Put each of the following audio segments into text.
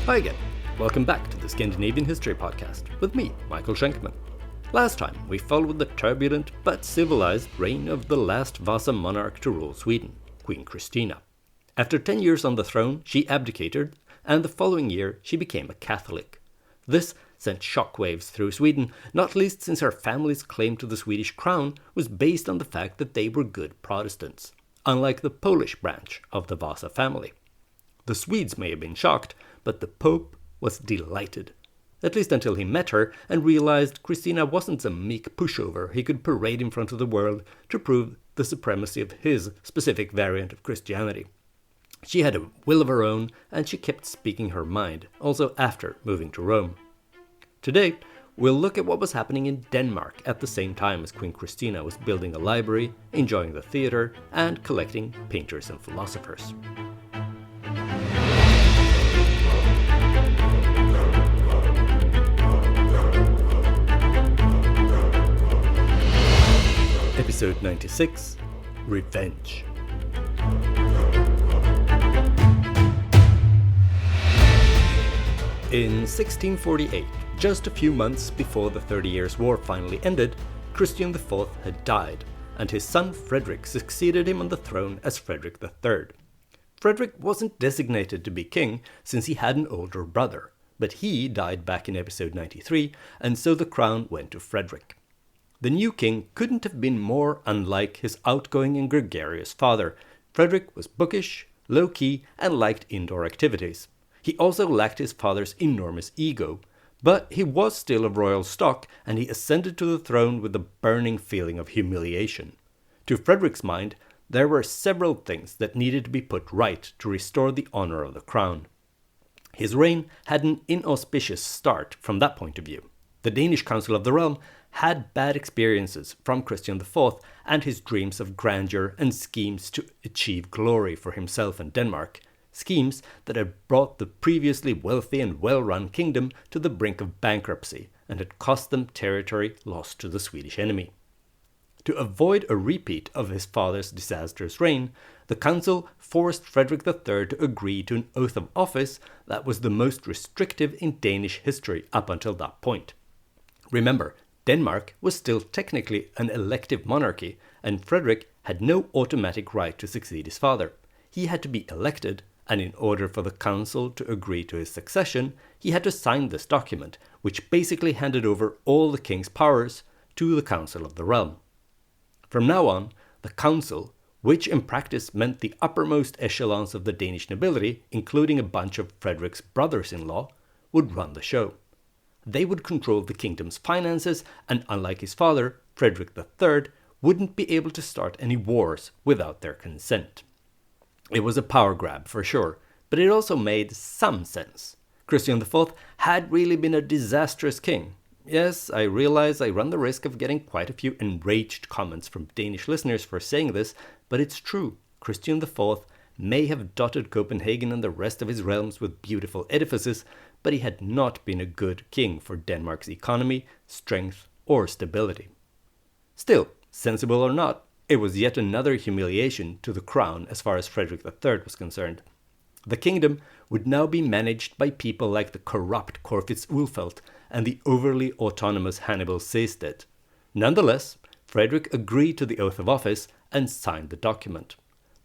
Hi again, welcome back to the Scandinavian History Podcast with me, Michael Schenkman. Last time we followed the turbulent but civilized reign of the last Vasa monarch to rule Sweden, Queen Christina. After 10 years on the throne, she abdicated, and the following year she became a Catholic. This sent shockwaves through Sweden, not least since her family's claim to the Swedish crown was based on the fact that they were good Protestants, unlike the Polish branch of the Vasa family. The Swedes may have been shocked, but the Pope was delighted. At least until he met her and realized Christina wasn't some meek pushover he could parade in front of the world to prove the supremacy of his specific variant of Christianity. She had a will of her own, and she kept speaking her mind, also after moving to Rome. Today, we'll look at what was happening in Denmark at the same time as Queen Christina was building a library, enjoying the theater, and collecting painters and philosophers. Episode 96, Revenge. In 1648, just a few months before the 30 Years' War finally ended, Christian IV had died, and his son Frederick succeeded him on the throne as Frederick III. Frederick wasn't designated to be king since he had an older brother, but he died back in episode 93, and so the crown went to Frederick. The new king couldn't have been more unlike his outgoing and gregarious father. Frederick was bookish, low-key, and liked indoor activities. He also lacked his father's enormous ego, but he was still of royal stock, and he ascended to the throne with a burning feeling of humiliation. To Frederick's mind, there were several things that needed to be put right to restore the honor of the crown. His reign had an inauspicious start from that point of view. The Danish Council of the Realm had bad experiences from Christian IV and his dreams of grandeur and schemes to achieve glory for himself and Denmark, schemes that had brought the previously wealthy and well-run kingdom to the brink of bankruptcy and had cost them territory lost to the Swedish enemy. To avoid a repeat of his father's disastrous reign, the council forced Frederick III to agree to an oath of office that was the most restrictive in Danish history up until that point. Remember, Denmark was still technically an elective monarchy, and Frederick had no automatic right to succeed his father. He had to be elected, and in order for the council to agree to his succession, he had to sign this document, which basically handed over all the king's powers to the Council of the Realm. From now on, the council, which in practice meant the uppermost echelons of the Danish nobility, including a bunch of Frederick's brothers-in-law, would run the show. They would control the kingdom's finances, and unlike his father, Frederick III wouldn't be able to start any wars without their consent. It was a power grab for sure, but it also made some sense. Christian IV had really been a disastrous king. Yes, I realize I run the risk of getting quite a few enraged comments from Danish listeners for saying this, but it's true. Christian IV may have dotted Copenhagen and the rest of his realms with beautiful edifices, but he had not been a good king for Denmark's economy, strength, or stability. Still, sensible or not, it was yet another humiliation to the crown as far as Frederick III was concerned. The kingdom would now be managed by people like the corrupt Corfitz Ulfeldt and the overly autonomous Hannibal Sehested. Nonetheless, Frederick agreed to the oath of office and signed the document.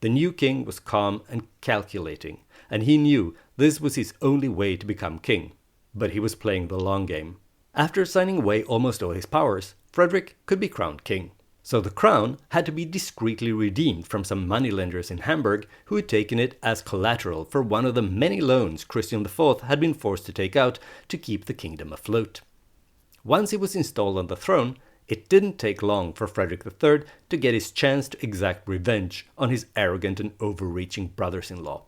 The new king was calm and calculating, and he knew this was his only way to become king. But he was playing the long game. After signing away almost all his powers, Frederick could be crowned king. So the crown had to be discreetly redeemed from some moneylenders in Hamburg who had taken it as collateral for one of the many loans Christian IV had been forced to take out to keep the kingdom afloat. Once he was installed on the throne, it didn't take long for Frederick III to get his chance to exact revenge on his arrogant and overreaching brothers-in-law.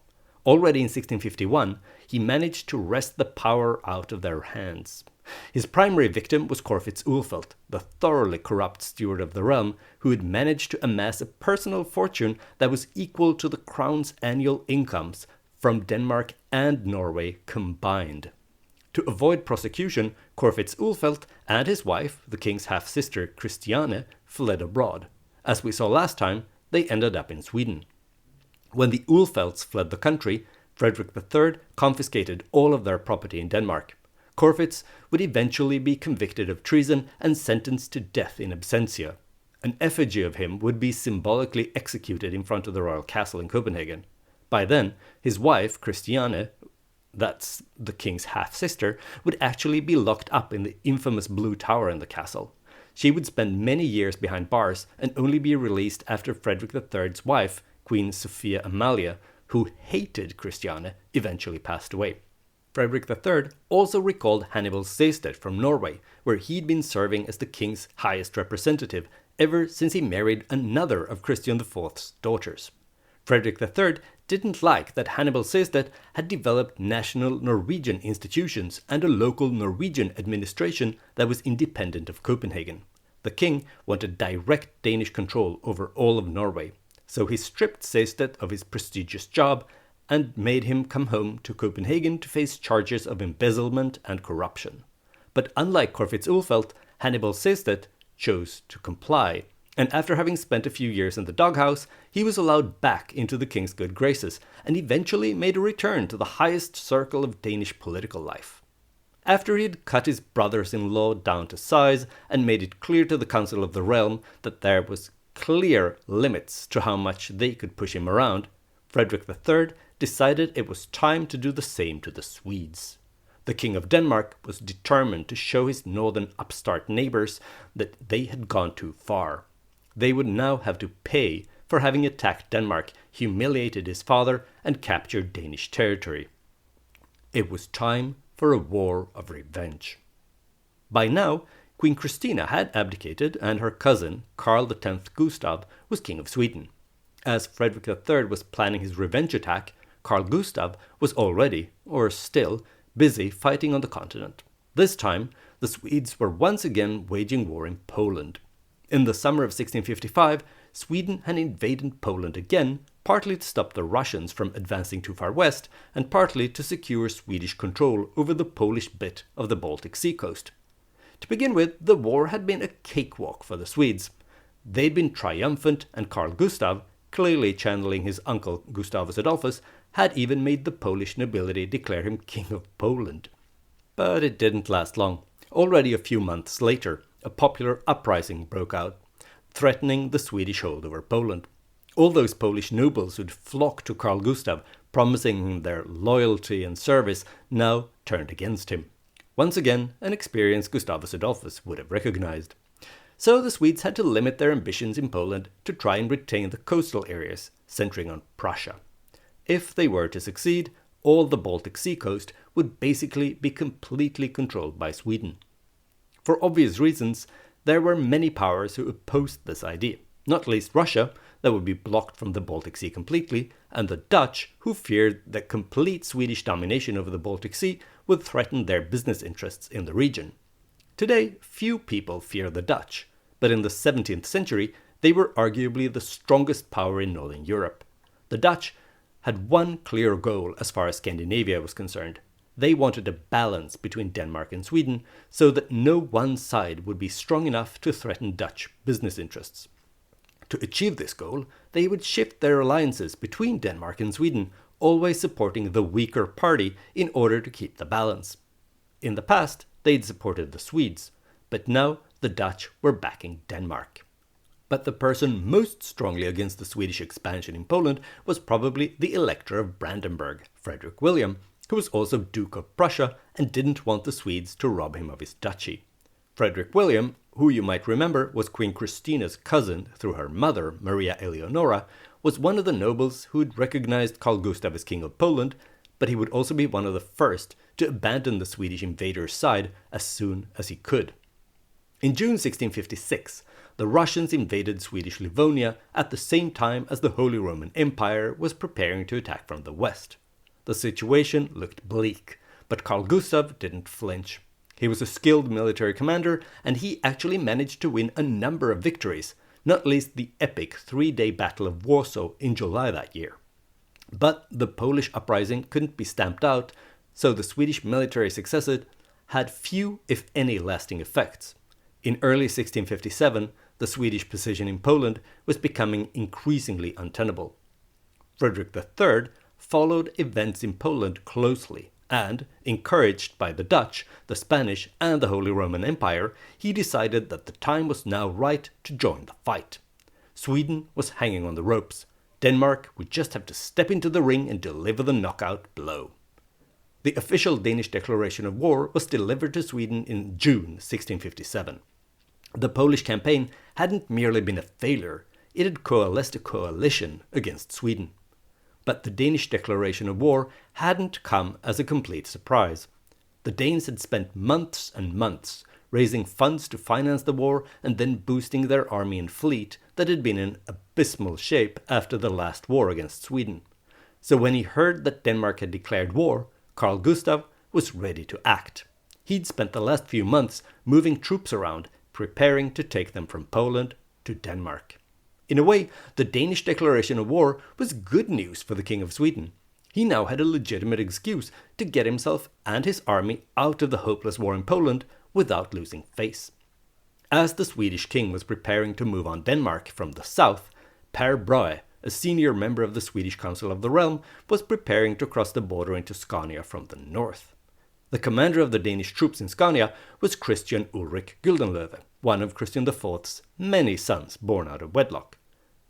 Already in 1651, he managed to wrest the power out of their hands. His primary victim was Corfitz Ulfeldt, the thoroughly corrupt steward of the realm, who had managed to amass a personal fortune that was equal to the crown's annual incomes from Denmark and Norway combined. To avoid prosecution, Corfitz Ulfeldt and his wife, the king's half-sister Christiane, fled abroad. As we saw last time, they ended up in Sweden. When the Ulfeldts fled the country, Frederick III confiscated all of their property in Denmark. Corfitz would eventually be convicted of treason and sentenced to death in absentia. An effigy of him would be symbolically executed in front of the royal castle in Copenhagen. By then, his wife, Christiane, that's the king's half-sister, would actually be locked up in the infamous Blue Tower in the castle. She would spend many years behind bars and only be released after Frederick III's wife, Queen Sophia Amalia, who hated Christiane, eventually passed away. Frederick III also recalled Hannibal Sehested from Norway, where he'd been serving as the king's highest representative ever since he married another of Christian IV's daughters. Frederick III didn't like that Hannibal Sehested had developed national Norwegian institutions and a local Norwegian administration that was independent of Copenhagen. The king wanted direct Danish control over all of Norway, so he stripped Sehested of his prestigious job and made him come home to Copenhagen to face charges of embezzlement and corruption. But unlike Corfitz Ulfeldt, Hannibal Sehested chose to comply, and after having spent a few years in the doghouse, he was allowed back into the king's good graces and eventually made a return to the highest circle of Danish political life. After he had cut his brothers-in-law down to size and made it clear to the Council of the Realm that there was clear limits to how much they could push him around, Frederick III decided it was time to do the same to the Swedes. The King of Denmark was determined to show his northern upstart neighbors that they had gone too far. They would now have to pay for having attacked Denmark, humiliated his father, and captured Danish territory. It was time for a war of revenge. By now, Queen Christina had abdicated and her cousin, Karl X Gustav, was King of Sweden. As Frederick III was planning his revenge attack, Carl Gustav was already, or still, busy fighting on the continent. This time, the Swedes were once again waging war in Poland. In the summer of 1655, Sweden had invaded Poland again, partly to stop the Russians from advancing too far west, and partly to secure Swedish control over the Polish bit of the Baltic Sea coast. To begin with, the war had been a cakewalk for the Swedes. They'd been triumphant, and Carl Gustav, clearly channeling his uncle Gustavus Adolphus, had even made the Polish nobility declare him King of Poland. But it didn't last long. Already a few months later, a popular uprising broke out, threatening the Swedish hold over Poland. All those Polish nobles who'd flocked to Carl Gustav, promising him their loyalty and service, now turned against him. Once again, an experience Gustavus Adolphus would have recognized. So the Swedes had to limit their ambitions in Poland to try and retain the coastal areas, centering on Prussia. If they were to succeed, all the Baltic Sea coast would basically be completely controlled by Sweden. For obvious reasons, there were many powers who opposed this idea, not least Russia, that would be blocked from the Baltic Sea completely, and the Dutch, who feared that complete Swedish domination over the Baltic Sea would threaten their business interests in the region. Today, few people fear the Dutch, but in the 17th century, they were arguably the strongest power in Northern Europe. The Dutch had one clear goal as far as Scandinavia was concerned. They wanted a balance between Denmark and Sweden so that no one side would be strong enough to threaten Dutch business interests. To achieve this goal, they would shift their alliances between Denmark and Sweden, always supporting the weaker party in order to keep the balance. In the past, they'd supported the Swedes, but now the Dutch were backing Denmark. But the person most strongly against the Swedish expansion in Poland was probably the Elector of Brandenburg, Frederick William, who was also Duke of Prussia and didn't want the Swedes to rob him of his duchy. Frederick William, who you might remember was Queen Christina's cousin through her mother, Maria Eleonora, was one of the nobles who had recognized Carl Gustav as King of Poland, but he would also be one of the first to abandon the Swedish invaders' side as soon as he could. In June 1656, the Russians invaded Swedish Livonia at the same time as the Holy Roman Empire was preparing to attack from the west. The situation looked bleak, but Carl Gustav didn't flinch. He was a skilled military commander, and he actually managed to win a number of victories, not least the epic 3-day Battle of Warsaw in July that year. But the Polish uprising couldn't be stamped out, so the Swedish military successes had few, if any, lasting effects. In early 1657, the Swedish position in Poland was becoming increasingly untenable. Frederick III followed events in Poland closely, and, encouraged by the Dutch, the Spanish, and the Holy Roman Empire, he decided that the time was now right to join the fight. Sweden was hanging on the ropes. Denmark would just have to step into the ring and deliver the knockout blow. The official Danish declaration of war was delivered to Sweden in June 1657. The Polish campaign hadn't merely been a failure, it had coalesced a coalition against Sweden. But the Danish declaration of war hadn't come as a complete surprise. The Danes had spent months and months raising funds to finance the war and then boosting their army and fleet that had been in abysmal shape after the last war against Sweden. So when he heard that Denmark had declared war, Carl Gustaf was ready to act. He'd spent the last few months moving troops around, preparing to take them from Poland to Denmark. In a way, the Danish declaration of war was good news for the King of Sweden. He now had a legitimate excuse to get himself and his army out of the hopeless war in Poland without losing face. As the Swedish king was preparing to move on Denmark from the south, Per Brahe, a senior member of the Swedish Council of the Realm, was preparing to cross the border into Scania from the north. The commander of the Danish troops in Scania was Christian Ulrik Gyldenløve, one of Christian IV's many sons born out of wedlock.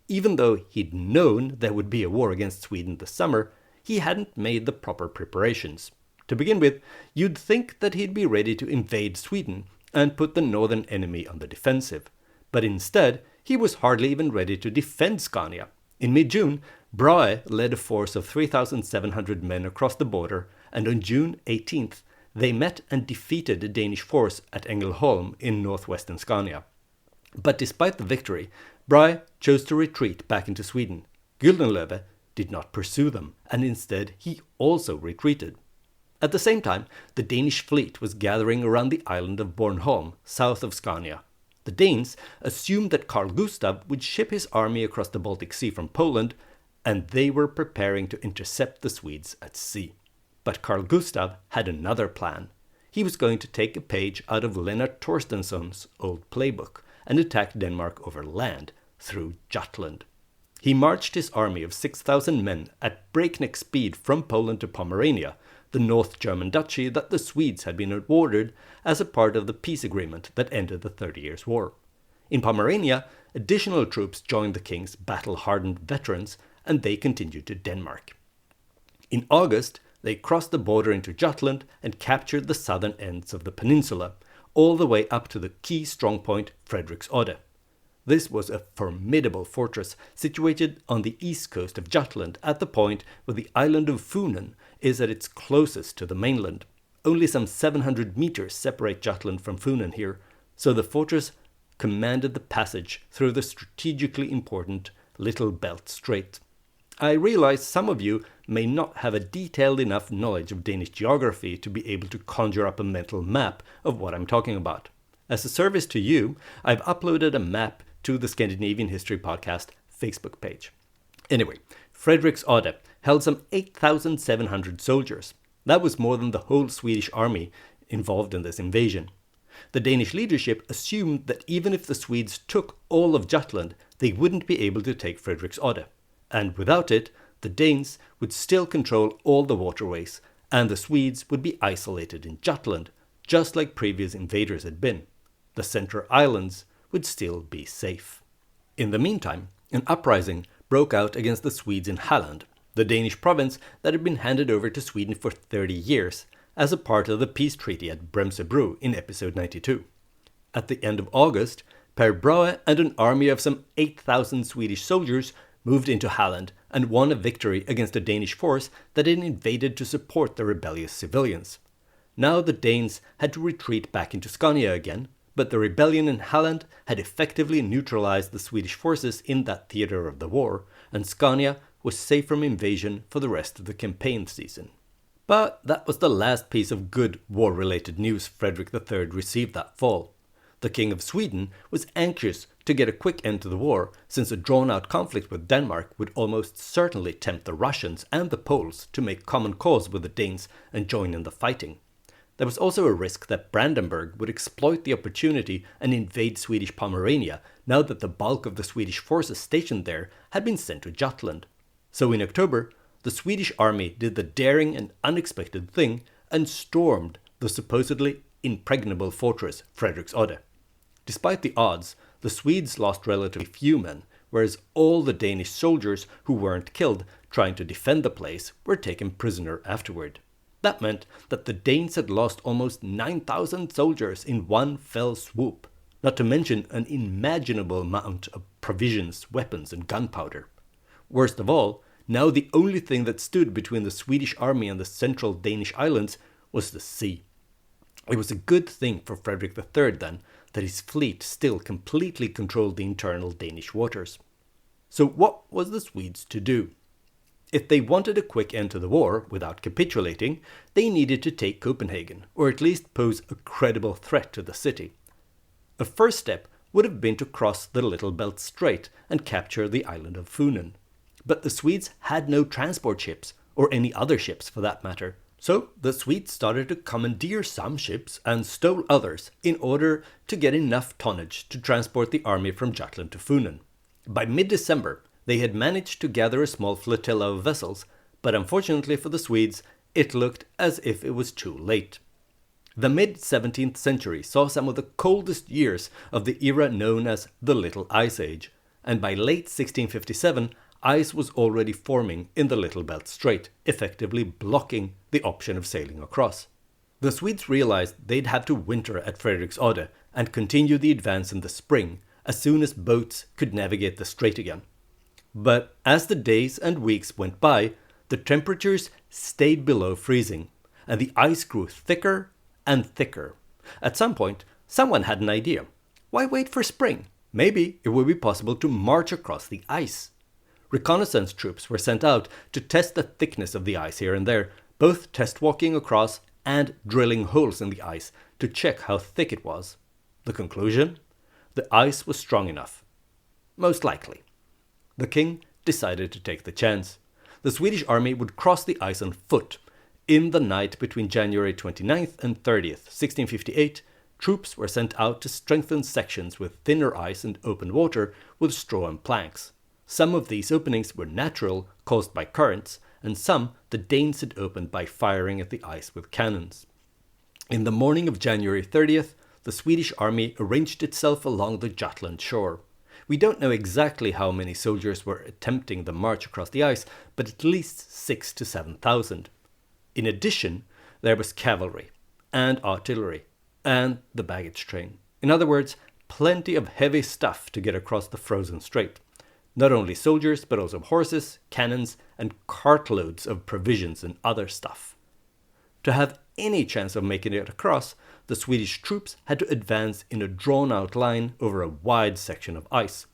Even though he'd known there would be a war against Sweden this summer, he hadn't made the proper preparations. To begin with, you'd think that he'd be ready to invade Sweden and put the northern enemy on the defensive. But instead, he was hardly even ready to defend Scania. In mid-June, Brahe led a force of 3,700 men across the border, and on June 18th, they met and defeated a Danish force at Ängelholm in northwestern Scania. But despite the victory, Brahe chose to retreat back into Sweden. Gyldenløve did not pursue them, and instead he also retreated. At the same time, the Danish fleet was gathering around the island of Bornholm, south of Scania. The Danes assumed that Carl Gustaf would ship his army across the Baltic Sea from Poland, and they were preparing to intercept the Swedes at sea. But Carl Gustaf had another plan. He was going to take a page out of Lennart Torstensson's old playbook and attack Denmark over land, through Jutland. He marched his army of 6,000 men at breakneck speed from Poland to Pomerania, the North German duchy that the Swedes had been awarded as a part of the peace agreement that ended the 30 Years' War. In Pomerania, additional troops joined the king's battle-hardened veterans, and they continued to Denmark. In August, they crossed the border into Jutland and captured the southern ends of the peninsula, all the way up to the key strongpoint Frederiksodde. This was a formidable fortress situated on the east coast of Jutland at the point where the island of Funen is at its closest to the mainland. Only some 700 meters separate Jutland from Funen here, so the fortress commanded the passage through the strategically important Little Belt Strait. I realize some of you may not have a detailed enough knowledge of Danish geography to be able to conjure up a mental map of what I'm talking about. As a service to you, I've uploaded a map to the Scandinavian History Podcast Facebook page. Anyway, Frederiksodde held some 8,700 soldiers. That was more than the whole Swedish army involved in this invasion. The Danish leadership assumed that even if the Swedes took all of Jutland, they wouldn't be able to take Frederiksodde. And without it, the Danes would still control all the waterways, and the Swedes would be isolated in Jutland, just like previous invaders had been. The Central Islands would still be safe. In the meantime, an uprising broke out against the Swedes in Halland, the Danish province that had been handed over to Sweden for 30 years, as a part of the peace treaty at Bremsebro in episode 92. At the end of August, Per Brahe and an army of some 8,000 Swedish soldiers moved into Halland and won a victory against a Danish force that had invaded to support the rebellious civilians. Now the Danes had to retreat back into Scania again, but the rebellion in Halland had effectively neutralized the Swedish forces in that theater of the war, and Scania was safe from invasion for the rest of the campaign season. But that was the last piece of good war-related news Frederick III received that fall. The King of Sweden was anxious to get a quick end to the war, since a drawn-out conflict with Denmark would almost certainly tempt the Russians and the Poles to make common cause with the Danes and join in the fighting. There was also a risk that Brandenburg would exploit the opportunity and invade Swedish Pomerania now that the bulk of the Swedish forces stationed there had been sent to Jutland. So in October, the Swedish army did the daring and unexpected thing and stormed the supposedly impregnable fortress Frederiksodde. Despite the odds, the Swedes lost relatively few men, whereas all the Danish soldiers who weren't killed trying to defend the place were taken prisoner afterward. That meant that the Danes had lost almost 9,000 soldiers in one fell swoop, not to mention an unimaginable amount of provisions, weapons, and gunpowder. Worst of all, now the only thing that stood between the Swedish army and the central Danish islands was the sea. It was a good thing for Frederick III, then, that his fleet still completely controlled the internal Danish waters. So what was the Swedes to do? If they wanted a quick end to the war without capitulating, they needed to take Copenhagen, or at least pose a credible threat to the city. A first step would have been to cross the Little Belt Strait and capture the island of Funen. But the Swedes had no transport ships, or any other ships for that matter. So the Swedes started to commandeer some ships and stole others in order to get enough tonnage to transport the army from Jutland to Funen. By mid-December, they had managed to gather a small flotilla of vessels, but unfortunately for the Swedes, it looked as if it was too late. The mid-17th century saw some of the coldest years of the era known as the Little Ice Age, and by late 1657, ice was already forming in the Little Belt Strait, effectively blocking the option of sailing across. The Swedes realized they'd have to winter at Frederiksodde and continue the advance in the spring, as soon as boats could navigate the strait again. But as the days and weeks went by, the temperatures stayed below freezing, and the ice grew thicker and thicker. At some point, someone had an idea. Why wait for spring? Maybe it would be possible to march across the ice. Reconnaissance troops were sent out to test the thickness of the ice here and there, both test walking across and drilling holes in the ice to check how thick it was. The conclusion? The ice was strong enough. Most likely. The king decided to take the chance. The Swedish army would cross the ice on foot. In the night between January 29th and 30th, 1658, troops were sent out to strengthen sections with thinner ice and open water with straw and planks. Some of these openings were natural, caused by currents, and some the Danes had opened by firing at the ice with cannons. In the morning of January 30th, the Swedish army arranged itself along the Jutland shore. We don't know exactly how many soldiers were attempting the march across the ice, but at least 6,000 to 7,000. In addition, there was cavalry, and artillery, and the baggage train. In other words, plenty of heavy stuff to get across the frozen strait. Not only soldiers, but also horses, cannons, and cartloads of provisions and other stuff. To have any chance of making it across, the Swedish troops had to advance in a drawn-out line over a wide section of ice.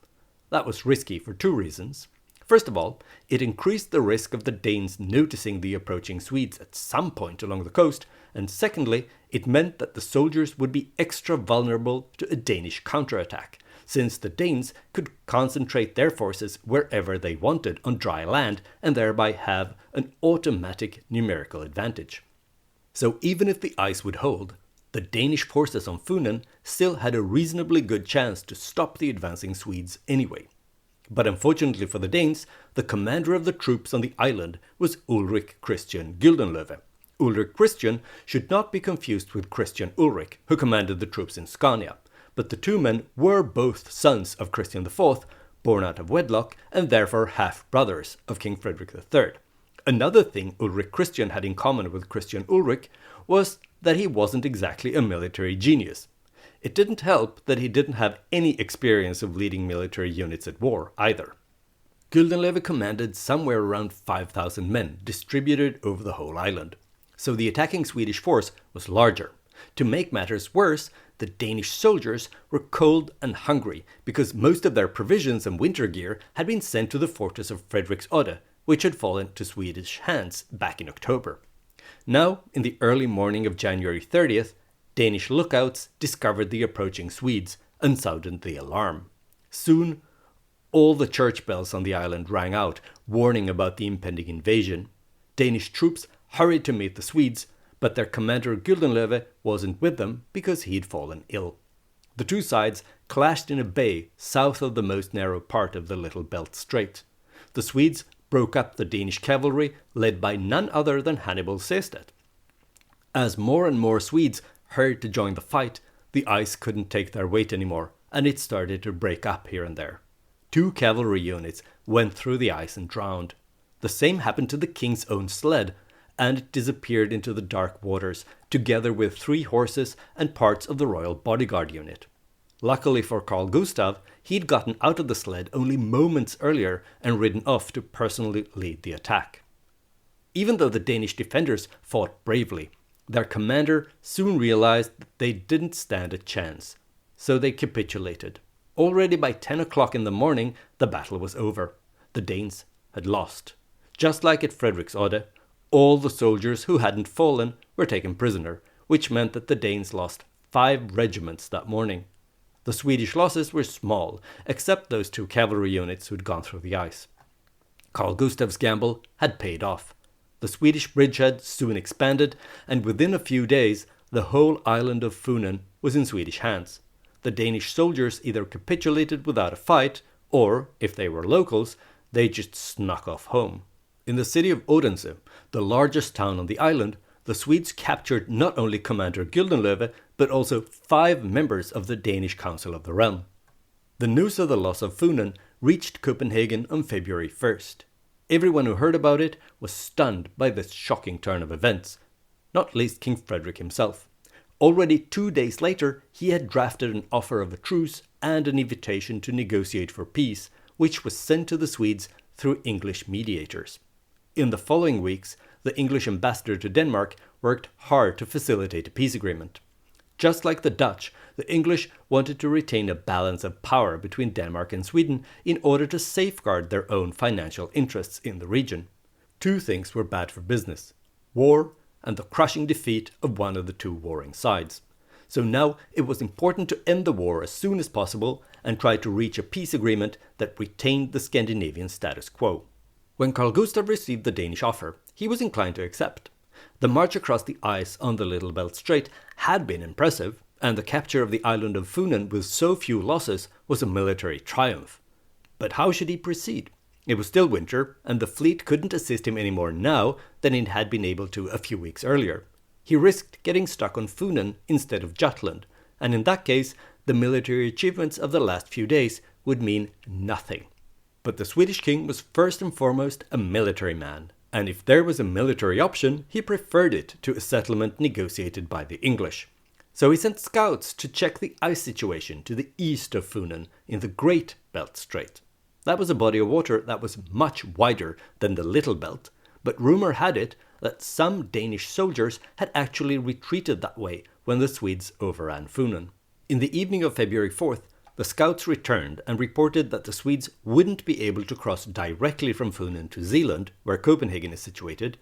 That was risky for two reasons. First of all, it increased the risk of the Danes noticing the approaching Swedes at some point along the coast, and secondly, it meant that the soldiers would be extra vulnerable to a Danish counterattack, since the Danes could concentrate their forces wherever they wanted on dry land and thereby have an automatic numerical advantage. So even if the ice would hold, the Danish forces on Funen still had a reasonably good chance to stop the advancing Swedes anyway. But unfortunately for the Danes, the commander of the troops on the island was Ulrich Christian Gyldenlöve. Ulrich Christian should not be confused with Christian Ulrich, who commanded the troops in Scania, but the two men were both sons of Christian IV, born out of wedlock, and therefore half-brothers of King Frederick III. Another thing Ulrich Christian had in common with Christian Ulrich was that he wasn't exactly a military genius. It didn't help that he didn't have any experience of leading military units at war either. Gyldenlöve commanded somewhere around 5,000 men distributed over the whole island, so the attacking Swedish force was larger. To make matters worse, the Danish soldiers were cold and hungry because most of their provisions and winter gear had been sent to the fortress of Frederiksodde, which had fallen to Swedish hands back in October. Now, in the early morning of January 30th, Danish lookouts discovered the approaching Swedes and sounded the alarm. Soon, all the church bells on the island rang out, warning about the impending invasion. Danish troops hurried to meet the Swedes, but their commander Gyldenlöve wasn't with them because he'd fallen ill. The two sides clashed in a bay south of the most narrow part of the Little Belt Strait. The Swedes broke up the Danish cavalry led by none other than Hannibal Sehested. As more and more Swedes hurried to join the fight, the ice couldn't take their weight anymore, and it started to break up here and there. 2 cavalry units went through the ice and drowned. The same happened to the king's own sled, and it disappeared into the dark waters, together with 3 horses and parts of the royal bodyguard unit. Luckily for Carl Gustaf, he'd gotten out of the sled only moments earlier and ridden off to personally lead the attack. Even though the Danish defenders fought bravely, their commander soon realized that they didn't stand a chance, so they capitulated. Already by 10 o'clock in the morning, the battle was over. The Danes had lost. Just like at Frederiksorde, all the soldiers who hadn't fallen were taken prisoner, which meant that the Danes lost 5 regiments that morning. The Swedish losses were small, except those 2 cavalry units who'd gone through the ice. Carl Gustaf's gamble had paid off. The Swedish bridgehead soon expanded, and within a few days, the whole island of Funen was in Swedish hands. The Danish soldiers either capitulated without a fight, or, if they were locals, they just snuck off home. In the city of Odense, the largest town on the island, the Swedes captured not only Commander Gyldenlöve, but also 5 members of the Danish Council of the Realm. The news of the loss of Funen reached Copenhagen on February 1st. Everyone who heard about it was stunned by this shocking turn of events, not least King Frederick himself. Already 2 days later, he had drafted an offer of a truce and an invitation to negotiate for peace, which was sent to the Swedes through English mediators. In the following weeks, the English ambassador to Denmark worked hard to facilitate a peace agreement. Just like the Dutch, the English wanted to retain a balance of power between Denmark and Sweden in order to safeguard their own financial interests in the region. 2 things were bad for business: war and the crushing defeat of one of the 2 warring sides. So now it was important to end the war as soon as possible and try to reach a peace agreement that retained the Scandinavian status quo. When Carl Gustaf received the Danish offer, he was inclined to accept. The march across the ice on the Little Belt Strait had been impressive, and the capture of the island of Funen with so few losses was a military triumph. But how should he proceed? It was still winter, and the fleet couldn't assist him any more now than it had been able to a few weeks earlier. He risked getting stuck on Funen instead of Jutland, and in that case, the military achievements of the last few days would mean nothing. But the Swedish king was first and foremost a military man, and if there was a military option, he preferred it to a settlement negotiated by the English. So he sent scouts to check the ice situation to the east of Funen in the Great Belt Strait. That was a body of water that was much wider than the Little Belt, but rumor had it that some Danish soldiers had actually retreated that way when the Swedes overran Funen. In the evening of February 4th, the scouts returned and reported that the Swedes wouldn't be able to cross directly from Funen to Zealand, where Copenhagen is situated,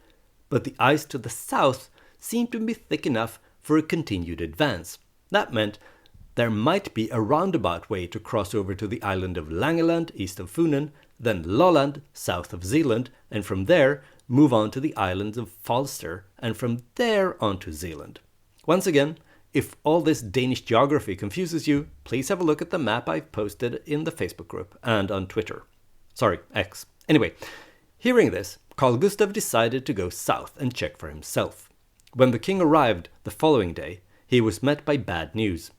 but the ice to the south seemed to be thick enough for a continued advance. That meant there might be a roundabout way to cross over to the island of Langeland east of Funen, then Lolland south of Zealand, and from there move on to the islands of Falster, and from there on to Zealand. Once again, if all this Danish geography confuses you, please have a look at the map I've posted in the Facebook group and on Twitter. Sorry, X. Anyway, hearing this, Carl Gustaf decided to go south and check for himself. When the king arrived the following day, he was met by bad news.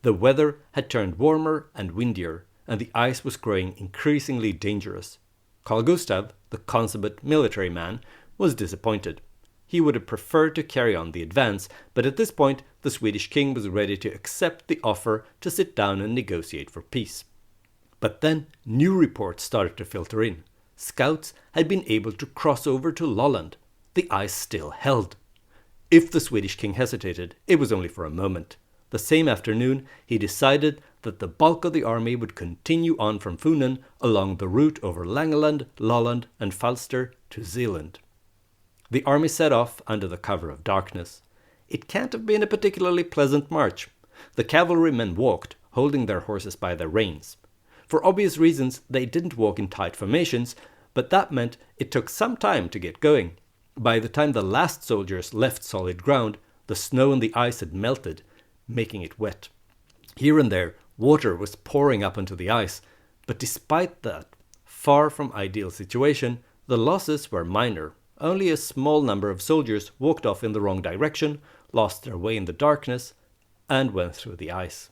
The weather had turned warmer and windier, and the ice was growing increasingly dangerous. Carl Gustaf, the consummate military man, was disappointed. He would have preferred to carry on the advance, but at this point the Swedish king was ready to accept the offer to sit down and negotiate for peace. But then new reports started to filter in. Scouts had been able to cross over to Lolland. The ice still held. If the Swedish king hesitated, it was only for a moment. The same afternoon, he decided that the bulk of the army would continue on from Funen along the route over Langeland, Lolland and Falster to Zealand. The army set off under the cover of darkness. It can't have been a particularly pleasant march. The cavalrymen walked, holding their horses by their reins. For obvious reasons, they didn't walk in tight formations, but that meant it took some time to get going. By the time the last soldiers left solid ground, the snow and the ice had melted, making it wet. Here and there, water was pouring up onto the ice, but despite that far from ideal situation, The losses were minor. Only a small number of soldiers walked off in the wrong direction, lost their way in the darkness, and went through the ice.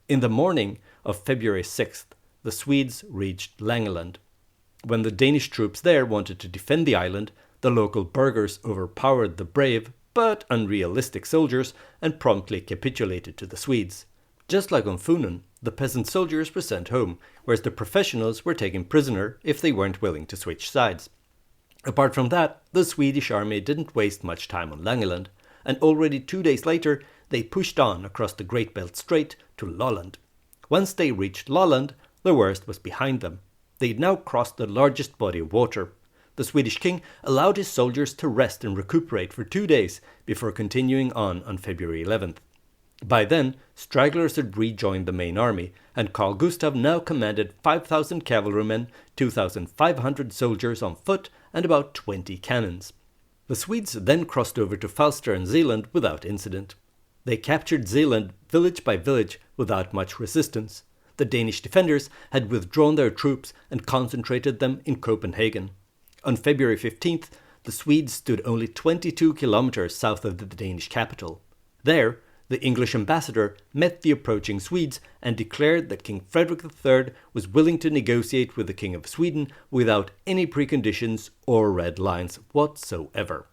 In the morning of February 6th, the Swedes reached Langeland. When the Danish troops there wanted to defend the island, the local burghers overpowered the brave but unrealistic soldiers and promptly capitulated to the Swedes. Just like on Funen, the peasant soldiers were sent home, whereas the professionals were taken prisoner if they weren't willing to switch sides. Apart from that, the Swedish army didn't waste much time on Langeland, and already 2 days later they pushed on across the Great Belt Strait to Lolland. Once they reached Lolland, the worst was behind them. They'd now crossed the largest body of water. The Swedish king allowed his soldiers to rest and recuperate for 2 days before continuing on February 11th. By then, stragglers had rejoined the main army, and Carl Gustaf now commanded 5,000 cavalrymen, 2,500 soldiers on foot, and about 20 cannons. The Swedes then crossed over to Falster and Zeeland without incident. They captured Zeeland village by village without much resistance. The Danish defenders had withdrawn their troops and concentrated them in Copenhagen. On February 15th, the Swedes stood only 22 kilometers south of the Danish capital. There, the English ambassador met the approaching Swedes and declared that King Frederick III was willing to negotiate with the King of Sweden without any preconditions or red lines whatsoever.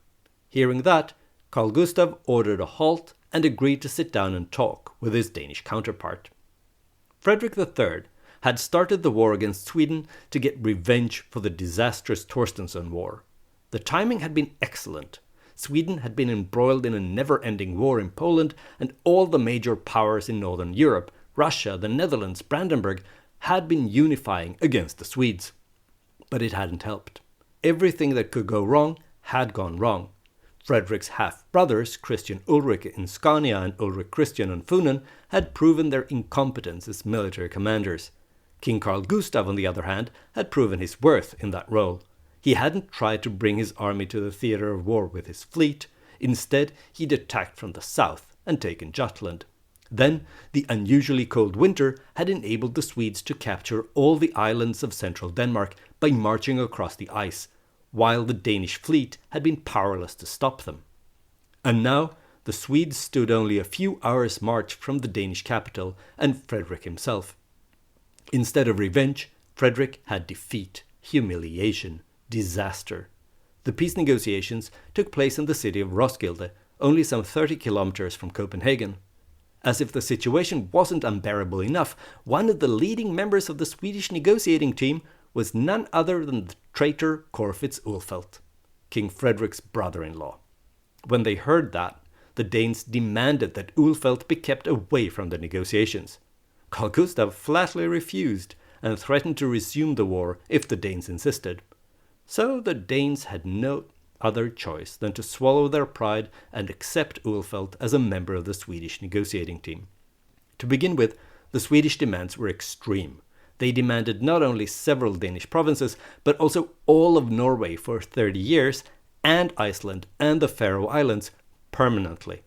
Hearing that, Carl Gustaf ordered a halt and agreed to sit down and talk with his Danish counterpart. Frederick III had started the war against Sweden to get revenge for the disastrous Torstenson War. The timing had been excellent. Sweden had been embroiled in a never-ending war in Poland, and all the major powers in Northern Europe, Russia, the Netherlands, Brandenburg, had been unifying against the Swedes. But it hadn't helped. Everything that could go wrong had gone wrong. Frederick's half-brothers, Christian Ulrich in Scania and Ulrich Christian on Funen, had proven their incompetence as military commanders. King Carl Gustaf, on the other hand, had proven his worth in that role. He hadn't tried to bring his army to the theatre of war with his fleet. Instead, he'd attacked from the south and taken Jutland. Then, the unusually cold winter had enabled the Swedes to capture all the islands of central Denmark by marching across the ice, while the Danish fleet had been powerless to stop them. And now, the Swedes stood only a few hours' march from the Danish capital and Frederick himself. Instead of revenge, Frederick had defeat, humiliation, disaster. The peace negotiations took place in the city of Roskilde, only some 30 kilometers from Copenhagen. As if the situation wasn't unbearable enough, one of the leading members of the Swedish negotiating team was none other than the traitor Corfitz Ulfeldt, King Frederick's brother-in-law. When they heard that, the Danes demanded that Ulfeldt be kept away from the negotiations. Carl Gustaf flatly refused and threatened to resume the war if the Danes insisted. So the Danes had no other choice than to swallow their pride and accept Ulfeldt as a member of the Swedish negotiating team. To begin with, the Swedish demands were extreme. They demanded not only several Danish provinces, but also all of Norway for 30 years, and Iceland and the Faroe Islands permanently,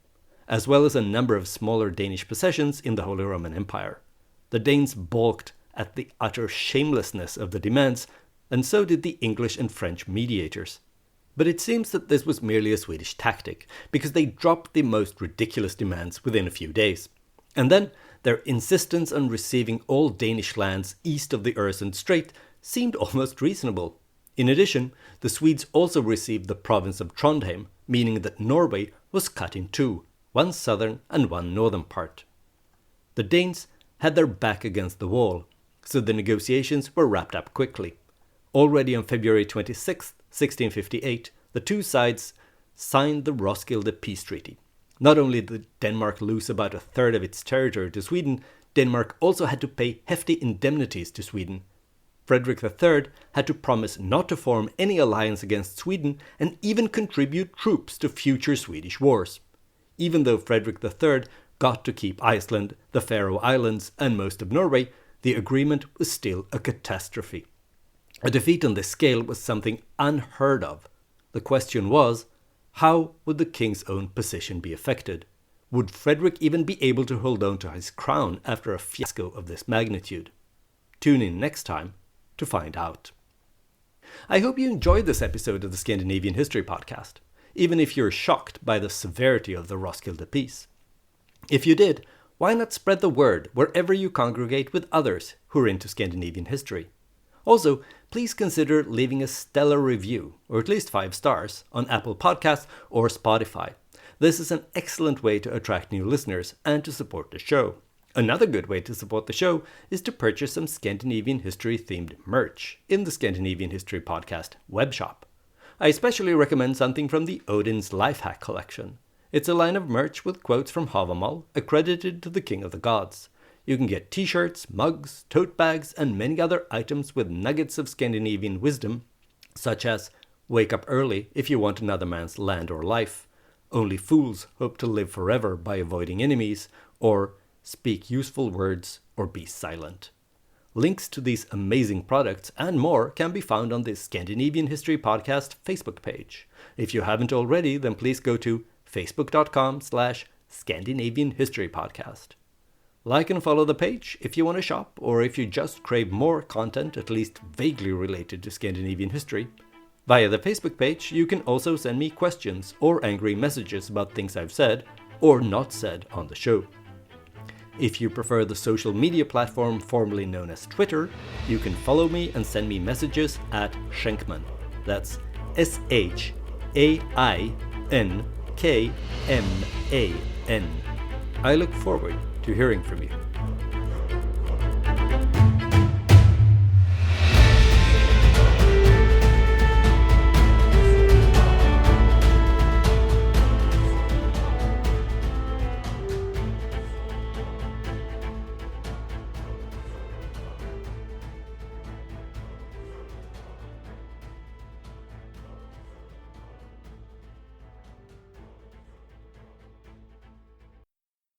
as well as a number of smaller Danish possessions in the Holy Roman Empire. The Danes balked at the utter shamelessness of the demands, and so did the English and French mediators. But it seems that this was merely a Swedish tactic, because they dropped the most ridiculous demands within a few days. And then their insistence on receiving all Danish lands east of the Øresund Strait seemed almost reasonable. In addition, the Swedes also received the province of Trondheim, meaning that Norway was cut in two, one southern and one northern part. The Danes had their back against the wall, so the negotiations were wrapped up quickly. Already on February 26, 1658, the two sides signed the Roskilde Peace Treaty. Not only did Denmark lose about a third of its territory to Sweden, Denmark also had to pay hefty indemnities to Sweden. Frederick III had to promise not to form any alliance against Sweden and even contribute troops to future Swedish wars. Even though Frederick III got to keep Iceland, the Faroe Islands, and most of Norway, the agreement was still a catastrophe. A defeat on this scale was something unheard of. The question was, how would the king's own position be affected? Would Frederick even be able to hold on to his crown after a fiasco of this magnitude? Tune in next time to find out. I hope you enjoyed this episode of the Scandinavian History Podcast, even if you're shocked by the severity of the Roskilde Peace. If you did, why not spread the word wherever you congregate with others who are into Scandinavian history? Also, please consider leaving a stellar review, or at least 5 stars, on Apple Podcasts or Spotify. This is an excellent way to attract new listeners and to support the show. Another good way to support the show is to purchase some Scandinavian history-themed merch in the Scandinavian History Podcast webshop. I especially recommend something from the Odin's Lifehack collection. It's a line of merch with quotes from Havamal, accredited to the King of the Gods. You can get t-shirts, mugs, tote bags, and many other items with nuggets of Scandinavian wisdom, such as wake up early if you want another man's land or life, only fools hope to live forever by avoiding enemies, or speak useful words or be silent. Links to these amazing products and more can be found on the Scandinavian History Podcast Facebook page. If you haven't already, then please go to facebook.com/Scandinavian History Podcast. Like and follow the page if you want to shop, or if you just crave more content at least vaguely related to Scandinavian history. Via the Facebook page, you can also send me questions or angry messages about things I've said or not said on the show. If you prefer the social media platform formerly known as Twitter, you can follow me and send me messages at Schenkman. That's SHAINKMAN. I look forward to hearing from you.